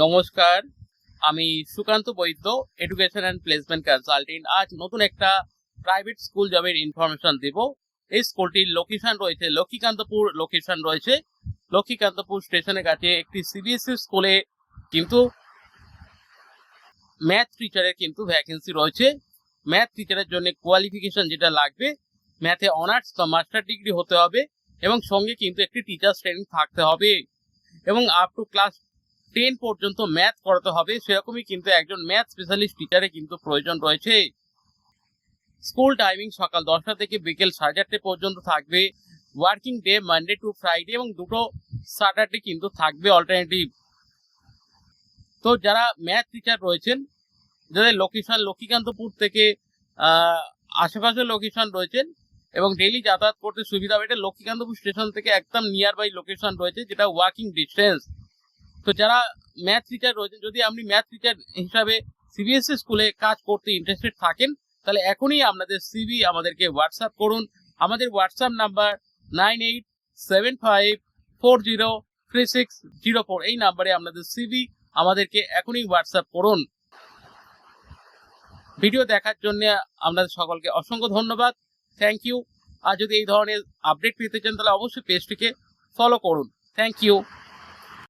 নমস্কার, আমি সুকান্ত বৈদ্য, education and placement consultant. আজ নতুন একটা প্রাইভেট স্কুল জবের ইনফরমেশন দেব। এই স্কুলটির লোকেশন রয়েছে লক্ষ্মীকান্তপুর লক্ষ্মীকান্তপুর স্টেশনের কাছে একটি সিবিএসই স্কুলে কিন্তু ম্যাথ টিচারের কিন্তু ভ্যাকেন্সি রয়েছে। ম্যাথ টিচারের জন্য কোয়ালিফিকেশন যেটা লাগবে, ম্যাথে অনার্স বা মাস্টার ডিগ্রি হতে হবে এবং সঙ্গে কিন্তু একটি টিচার ট্রেনিং থাকতে হবে এবং আপ টু ক্লাস 10 পর্যন্ত ম্যাথ করাতে হবে। সেরকমই কিন্তু একজন ম্যাথ স্পেশালিস্ট টিচারের কিন্তু প্রয়োজন রয়েছে। স্কুল টাইমিং সকাল 10টা থেকে বিকেল 4:30 পর্যন্ত থাকবে। Working day Monday to Friday এবং দুটো স্যাটারডে কিন্তু থাকবে অল্টারনেটিভ। তো যারা ম্যাথ টিচার রয়েছেন, যাদের লোকেশন লক্ষ্মীকান্তপুর থেকে আশেপাশে লোকেশন রয়েছেন এবং ডেইলি যাতায়াত করতে সুবিধা হবে, এটা লক্ষ্মীকান্তপুর স্টেশন থেকে একদম নিয়ার বাই লোকেশন রয়েছে, যেটা ওয়াকিং ডিস্টেন্স। তো যারা ম্যাথ টিচার রয়েছেন, যদি আপনি ম্যাথ টিচার হিসাবে সিবিএসই স্কুলে কাজ করতে ইন্টারেস্টেড থাকেন, তাহলে এখনই আপনাদের সিভি আমাদেরকে হোয়াটসঅ্যাপ করুন। আমাদের হোয়াটসঅ্যাপ নাম্বার 9875403604। এই নাম্বারে আপনাদের সিভি আমাদেরকে এখনই হোয়াটসঅ্যাপ করুন। ভিডিও দেখার জন্য আপনাদের সকলকে অসংখ্য ধন্যবাদ, থ্যাংক ইউ। আর যদি এই ধরনের আপডেট পেতে চান তাহলে অবশ্যই পেজটিকে ফলো করুন। Thank you.